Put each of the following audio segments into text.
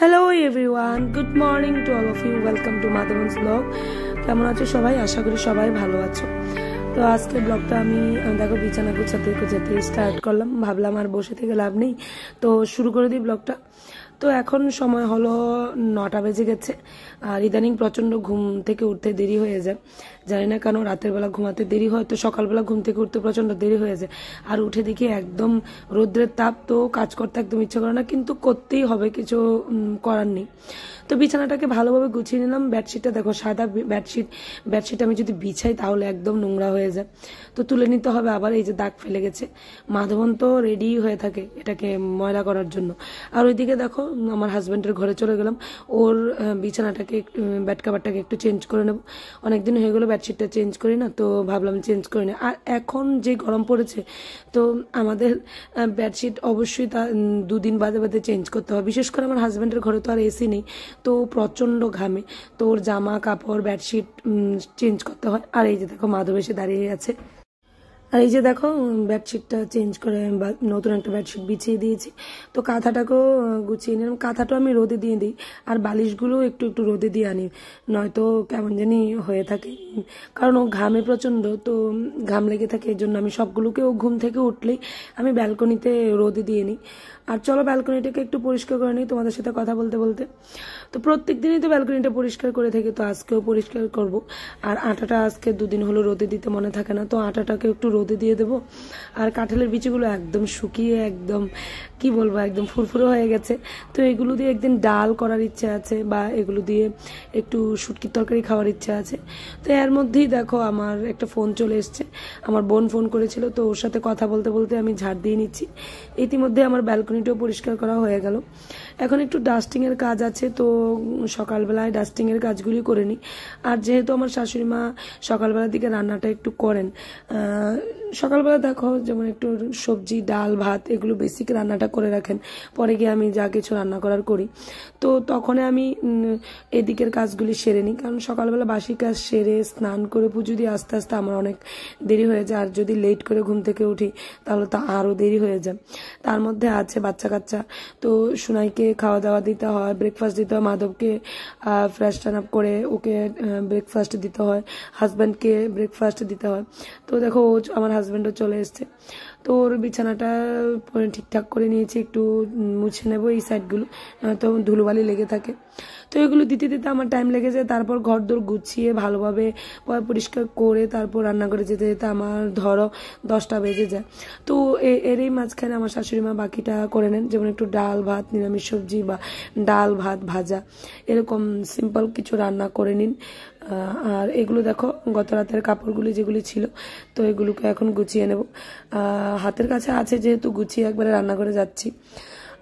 Hello everyone, good morning to all of you. Welcome to Madhavan's blog. কেমন আছো সবাই? আশা করি সবাই ভালো আছো। তো আজকে ব্লগটা আমি দেখো বিছানা গুছাতে স্টার্ট করলাম। ভাবলাম আর বসে থেকে লাভ নেই, তো শুরু করে দিই ব্লগটা। তো এখন সময় হলো 9টা বেজে গেছে। আর ইদানিং প্রচণ্ড ঘুম থেকে উঠতে দেরি হয়ে যায়, জানি না কেন। রাতের বেলা ঘুমাতে দেরি হয়, তো সকালবেলা ঘুম থেকে উঠতে প্রচণ্ড দেরি হয়ে যায়। আর উঠে দেখি একদম রৌদ্রের তাপ, তো কাজ করতে একদম ইচ্ছে করে না, কিন্তু করতেই হবে, কিছু করার নেই। তো বিছানাটাকে ভালোভাবে গুছিয়ে নিলাম। বেডশিটটা দেখো, সাদা বেডশিট আমি যদি বিছাই তাহলে একদম নোংরা হয়ে যায়, তো তুলে নিতে হবে। আবার এই যে দাগ ফেলে গেছে, মাধবন তো রেডি হয়ে থাকে এটাকে ময়লা করার জন্য। আর ওইদিকে দেখো আমার হাজব্যান্ডের ঘরে চলে গেলাম, ওর বিছানাটাকে বেড কাভারটাকে একটু চেঞ্জ করে নেব। অনেকদিন হয়ে গেলো বেডশিটটা চেঞ্জ করি না, তো ভাবলাম চেঞ্জ করে নি। আর এখন যে গরম পড়েছে, তো আমাদের বেডশিট অবশ্যই তা 2 দিন বাদে বাদে চেঞ্জ করতে হয়। বিশেষ করে আমার হাজব্যান্ডের ঘরে তো আর এসি নেই, তো প্রচণ্ড ঘামে, তো ওর জামা কাপড় বেডশিট চেঞ্জ করতে হয়। আর এই যে দেখো মাধব এসে দাঁড়িয়ে আছে। আর এই যে দেখো বেডশিটটা চেঞ্জ করে নতুন একটা বেডশিট বিছিয়ে দিয়েছি। তো কাঁথাটাকেও গুছিয়ে নিলাম। কাঁথাটা আমি রোদে দিয়ে দিই, আর বালিশগুলো একটু একটু রোদে দিয়ে আনি, নয়তো কেমন জানি হয়ে থাকে। কারণ ও ঘামে প্রচণ্ড, তো ঘাম লেগে থাকে, এই জন্য আমি সবগুলোকে ও ঘুম থেকে উঠলেই আমি ব্যালকনিতে রোদে দিয়ে নিই। আর চলো ব্যালকনিটাকে একটু পরিষ্কার করে নিই তোমাদের সাথে কথা বলতে বলতে। তো প্রত্যেক দিনই তো ব্যালকনিটা পরিষ্কার করে থাকি, তো আজকেও পরিষ্কার করব। আর আটাটা আজকে 2 দিন হলো রোদে দিতে মনে থাকে না, তো আটাটাকে একটু রোদে দিয়ে দেবো। আর কাঁঠালের বিচিগুলো একদম শুকিয়ে একদম কি বলবো, একদম ফুরফুরে হয়ে গেছে। তো এগুলো দিয়ে একদিন ডাল করার ইচ্ছা আছে, বা এগুলো দিয়ে একটু শুটকির তরকারি খাওয়ার ইচ্ছা আছে। তো এর মধ্যেই দেখো আমার একটা ফোন চলে এসছে। আমার বোন ফোন করেছিল, তো ওর সাথে কথা বলতে বলতে আমি ঝাড় দিয়ে নিচ্ছি। ইতিমধ্যে আমার ব্যালকনিটাও পরিষ্কার করা হয়ে গেল। এখন একটু ডাস্টিংয়ের কাজ আছে, তো সকালবেলায় ডাস্টিংয়ের কাজগুলি করে নিই। আর যেহেতু আমার শাশুড়ি মা সকালবেলার দিকে রান্নাটা একটু করেন, সকালবেলা দেখো যেমন একটু সবজি ডাল ভাত এগুলো বেসিক রান্নাটা করে রাখেন, পরে গিয়ে আমি যা কিছু রান্না করার করি। তো তখন আমি এদিকের কাজগুলি সেরে নিই, কারণ সকালবেলা বাসি কাজ সেরে স্নান করে পুজো দিয়ে আস্তে আস্তে আমার অনেক দেরি হয়ে যায়। আর যদি লেট করে ঘুম থেকে উঠি তাহলে তো আরও দেরি হয়ে যায়। তার মধ্যে আছে বাচ্চা কাচ্চা, তো সুনাইকে খাওয়া দাওয়া দিতে হয়, ব্রেকফাস্ট দিতে হয়, মাধবকে ফ্রেশ টান আপ করে ওকে ব্রেকফাস্ট দিতে হয়, হাজব্যান্ডকে ব্রেকফাস্ট দিতে হয়। তো দেখো আমার হাজব্যান্ডও চলে এসছে, তো ওর বিছানাটা ঠিকঠাক করে নিয়েছি। একটু মুছে নেবো এই সাইডগুলো, তো ধুলোবালি লেগে থাকে। তো এগুলো দিতে দিতে আমার টাইম লেগে যায়। তারপর ঘর দোর গুছিয়ে ভালোভাবে পরিষ্কার করে তারপর রান্না করে যেতে যেতে আমার ধরো 10টা বেজে যায়। তো এরই মাঝখানে আমার শাশুড়ি মা বাকিটা করে নেন, যেমন একটু ডাল ভাত, নিরামিষ সবজি বা ডাল ভাত ভাজা এরকম সিম্পল কিছু রান্না করে নিন। আর এগুলো দেখো গত রাতের কাপড়গুলি যেগুলি ছিল, তো এগুলোকে এখন গুছিয়ে নেব। হাতের কাছে আছে যেহেতু গুছিয়ে একবারে রান্না করে যাচ্ছি।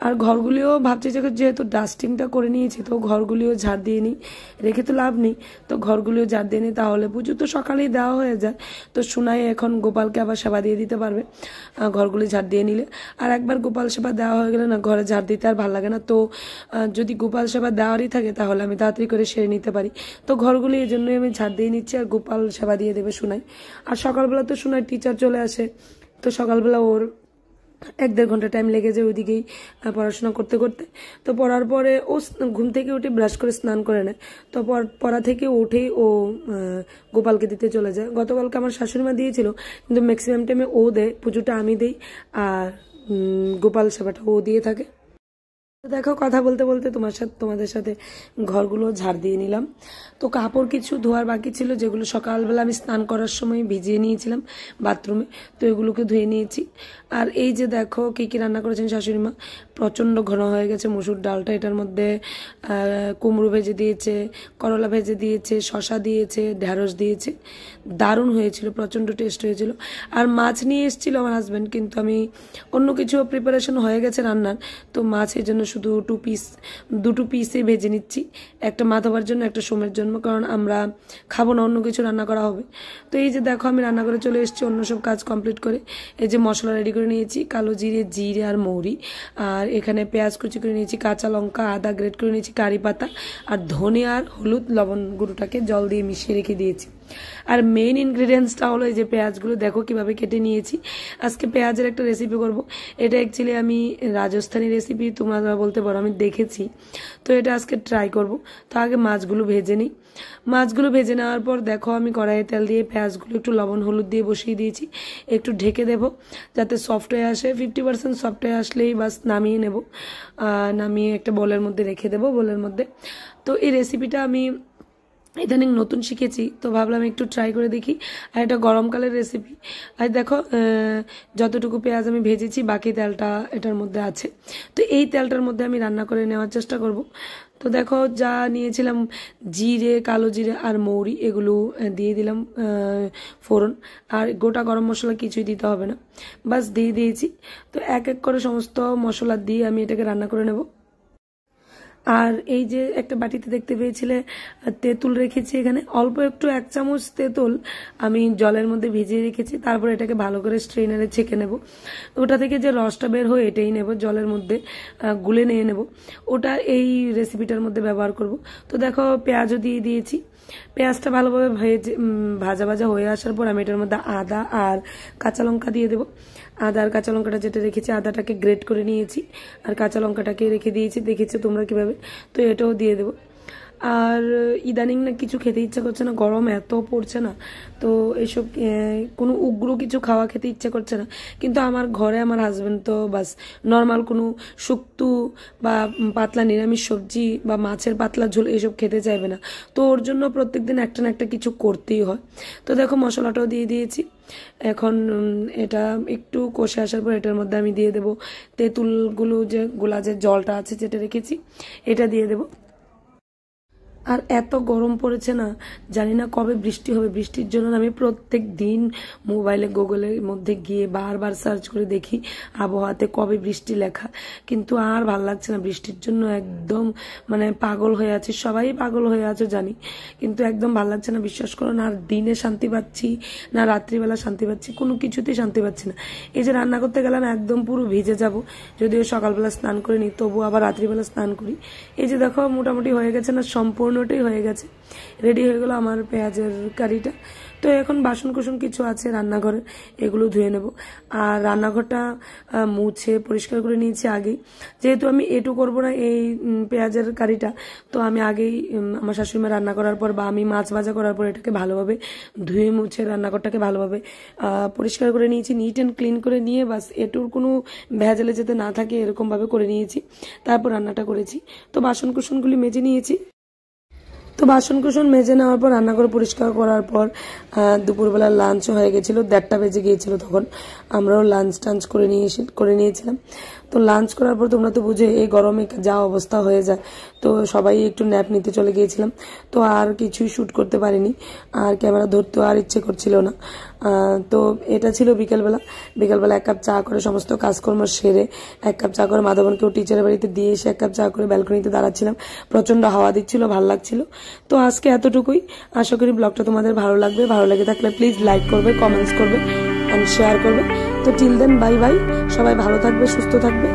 আর ঘরগুলিও ভাবছি যে যেহেতু ডাস্টিংটা করে নিয়েছি, তো ঘরগুলিও ঝাড় দিয়ে নিই, রেখে তো লাভ নেই। তো ঘরগুলিও ঝাড় দিয়ে নিই, তাহলে পুজো তো সকালেই দেওয়া হয়ে যায়। তো সোনাই এখন গোপালকে আবার সেবা দিয়ে দিতে পারবে ঘরগুলি ঝাড় দিয়ে নিলে। আর একবার গোপাল সেবা দেওয়া হয়ে গেলে না, ঘরে ঝাড় দিতে আর ভালো লাগে না। তো যদি গোপাল সেবা দেওয়ারই থাকে তাহলে আমি তাড়াতাড়ি করে সেরে নিতে পারি। তো ঘরগুলি এই জন্যই আমি ঝাড় দিয়ে নিচ্ছি, আর গোপাল সেবা দিয়ে দেবে সোনাই। আর সকালবেলা তো সোনাই টিচার চলে আসে, তো সকালবেলা ওর 1-1.5 ঘন্টা টাইম লেগে যায় ওইদিকেই পড়াশোনা করতে করতে। তো পড়ার পরে ও ঘুম থেকে উঠে ব্রাশ করে স্নান করে নেয়, তো পড়া থেকে উঠেই ও গোপালকে দিতে চলে যায়। গতকালকে আমার শাশুড়ি মা দিয়েছিল, কিন্তু ম্যাক্সিমাম টাইমে ও দেয়, পুজোটা আমি দিই, আর গোপাল সেবাটা ও দিয়ে থাকে। দেখো কথা বলতে বলতে তোমাদের সাথে ঘরগুলো ঝাড় দিয়ে নিলাম। তো কাপড় কিছু ধোয়ার বাকি ছিল, যেগুলো সকালবেলা আমি স্নান করার সময় ভিজিয়ে নিয়েছিলাম বাথরুমে, তো এগুলোকে ধুয়ে নিয়েছি। আর এই যে দেখো কী কী রান্না করেছেন শাশুড়ি মা। প্রচণ্ড ঘন হয়ে গেছে মসুর ডালটা, এটার মধ্যে কুমড়ো ভেজে দিয়েছে, করলা ভেজে দিয়েছে, শশা দিয়েছে, ঢ্যাঁড়স দিয়েছে, দারুণ হয়েছিল, প্রচণ্ড টেস্ট হয়েছিল। আর মাছ নিয়ে এসেছিল আমার হাজব্যান্ড, কিন্তু আমি অন্য কিছু প্রিপারেশন হয়ে গেছে রান্নার, তো মাছের জন্য শুধু 2 পিসে ভেজে নিচ্ছি, একটা মাধবার জন্য একটা সোমের জন্য, কারণ আমরা খাবো না, অন্য কিছু রান্না করা হবে। তো এই যে দেখো আমি রান্না করে চলে এসেছি অন্য সব কাজ কমপ্লিট করে। এই যে মশলা রেডি করে নিয়েছি, কালো জিরে আর মৌরি, আর এখানে পেঁয়াজ কুচি করে নিয়েছি, কাঁচা লঙ্কা আদা গ্রেট করে নিয়েছি, কারি পাতা আর ধনে আর হলুদ লবণ গুঁড়োটাকে জল দিয়ে মিশিয়ে রেখে দিয়েছি। আর মেইন ইনগ্রিডিয়েন্টসটা হলো এই যে পেঁয়াজগুলো দেখো কিভাবে কেটে নিয়েছি। আজকে পেঁয়াজের একটা রেসিপি করব। এটা অ্যাকচুয়ালি আমি রাজস্থানি রেসিপি তোমরা বলতে পারো, আমি দেখেছি, তো এটা আজকে ট্রাই করব। তো আগে মাছগুলো ভেজে নিই। মাছগুলো ভেজে নেওয়ার পর দেখো আমি কড়াইয়ে তেল দিয়ে পেঁয়াজগুলো একটু লবণ হলুদ দিয়ে বসিয়ে দিয়েছি, একটু ঢেকে দেবো যাতে সফট হয়ে আসে। 50% সফট হয়ে আসলেই বাস নামিয়ে নেব। নামিয়ে একটা বোলের মধ্যে রেখে দেবো, বোলের মধ্যে। তো এই রেসিপিটা আমি ইদানিং নতুন শিখেছি, তো ভাবলাম একটু ট্রাই করে দেখি। আর এটা গরমকালের রেসিপি। আর দেখো যতটুকু পেঁয়াজ আমি ভেজেছি বাকি তেলটা এটার মধ্যে আছে, তো এই তেলটার মধ্যে আমি রান্না করে নেওয়ার চেষ্টা করব। তো দেখো যা নিয়েছিলাম জিরে, কালো জিরে আর মৌরি, এগুলো দিয়ে দিলাম ফোড়ন। আর গোটা গরম মশলা কিছুই দিতে হবে না, বাস দিয়ে দিয়েছি। তো এক এক করে সমস্ত মশলা দিয়ে আমি এটাকে রান্না করে নেব। আর এই যে একটা বাটিতে দেখতে পেয়েছিলে তেঁতুল রেখেছি, এখানে অল্প একটু 1 চামচ তেঁতুল আমি জলের মধ্যে ভিজিয়ে রেখেছি। তারপর এটাকে ভালো করে স্ট্রেনারে ছেঁকে নেব। ওটা থেকে যে রসটা বের হয় এটাই নেব, জলের মধ্যে গুলে নিয়ে নেব, ওটা এই রেসিপিটার মধ্যে ব্যবহার করব। তো দেখো পেঁয়াজও দিয়ে দিয়েছি। পেঁয়াজটা ভালোভাবে ভাজা ভাজা হয়ে আসার পর আমি এটার মধ্যে আদা আর কাঁচা লঙ্কা দিয়ে দেবো। আদা আর কাঁচা লঙ্কাটা যেটা রেখেছি, আদাটাকে গ্রেট করে নিয়েছি আর কাঁচা লঙ্কাটাকে রেখে দিয়েছি, দেখেছো তোমরা কিভাবে। তো এটাও দিয়ে দেবো। আর ইদানিং না কিছু খেতে ইচ্ছা করছে না, গরম এত পড়ছে না, তো এসব কোনো উগ্র কিছু খাওয়া খেতে ইচ্ছা করছে না। কিন্তু আমার ঘরে আমার হাজব্যান্ড তো বাস নর্মাল কোনো শুক্তো বা পাতলা নিরামিষ সবজি বা মাছের পাতলা ঝোল এসব খেতে চাইবে না, তো ওর জন্য প্রত্যেকদিন একটা না একটা কিছু করতেই হয়। তো দেখো মশলাটাও দিয়ে দিয়েছি। এখন এটা একটু কষে আসার পর এটার মধ্যে আমি দিয়ে দেবো তেঁতুলগুলো, যে গোলা যে জলটা আছে যেটা রেখেছি এটা দিয়ে দেবো। আর এত গরম পড়েছে না, জানি না কবে বৃষ্টি হবে। বৃষ্টির জন্য আমি প্রত্যেক দিন মোবাইলে গুগলের মধ্যে গিয়ে বারবার সার্চ করে দেখি আবহাওয়াতে কবে বৃষ্টি লেখা, কিন্তু আর ভাল লাগছে না। বৃষ্টির জন্য একদম মানে পাগল হয়ে আছে, সবাই পাগল হয়ে আছে জানি, কিন্তু একদম ভাল লাগছে না, বিশ্বাস করো না। আর দিনে শান্তি পাচ্ছি না, রাত্রিবেলা শান্তি পাচ্ছি, কোনো কিছুতেই শান্তি পাচ্ছি না। এই যে রান্না করতে গেলাম একদম পুরো ভিজে যাব, যদিও সকালবেলা স্নান করে নিই, তবু আবার রাত্রিবেলা স্নান করি। এই যে দেখো মোটামুটি হয়ে গেছে না, সম্পূর্ণটাই হয়ে গেছে, রেডি হয়ে গেল আমার পেঁয়াজের কারিটা। তো এখন বাসন কুসন কিছু আছে রান্নাঘরে, এগুলো ধুয়ে নেব। আর রান্নাঘরটা মুছে পরিষ্কার করে নিয়েছি আগেই, যেহেতু আমি এটু করব না এই পেঁয়াজের কারিটা, তো আমি আগেই আমার শাশুড়িমা রান্না করার পর বা আমি মাছ ভাজা করার পর এটাকে ভালোভাবে ধুয়ে মুছে রান্নাঘরটাকে ভালোভাবে পরিষ্কার করে নিয়েছি, নিট অ্যান্ড ক্লিন করে নিয়ে বাস এটুর কোনো ভেজালে যেতে না থাকে এরকমভাবে করে নিয়েছি, তারপর রান্নাটা করেছি। তো বাসন কুসনগুলি মেজে নিয়েছি। তো বাসন কুসন মেজে নেওয়ার পর রান্নাঘর পরিষ্কার করার পর দুপুরবেলা লাঞ্চ হয়ে গেছিল, 1:30 বেজে গিয়েছিল। তখন আমরাও লাঞ্চ টাঞ্চ করে নিয়েছিলাম। তো লাঞ্চ করার পর তোমরা তো বুঝে এই গরমে যা অবস্থা হয়ে যায়, তো সবাই একটু ন্যাপ নিতে চলে গিয়েছিলাম। তো আর কিছুই শ্যুট করতে পারিনি, আর ক্যামেরা ধরতেও আর ইচ্ছে করছিল না। তো এটা ছিল বিকেলবেলা। 1 কাপ চা করে সমস্ত কাজকর্ম সেরে 1 কাপ চা করে মাধবনকেও টিচারের বাড়িতে দিয়ে এসে 1 কাপ চা করে ব্যালকনিতে দাঁড়াচ্ছিলাম। প্রচন্ড হাওয়া দিচ্ছিল, ভালো লাগছিল। তো আজকে এতটুকুই, আশা করি ব্লগটা তোমাদের ভালো লাগবে। ভালো লেগে থাকলে প্লিজ লাইক করবে, কমেন্টস করবে অ্যান্ড শেয়ার করবে। তো টিল দেন বাই বাই, সবাই ভালো থাকবে, সুস্থ থাকবে।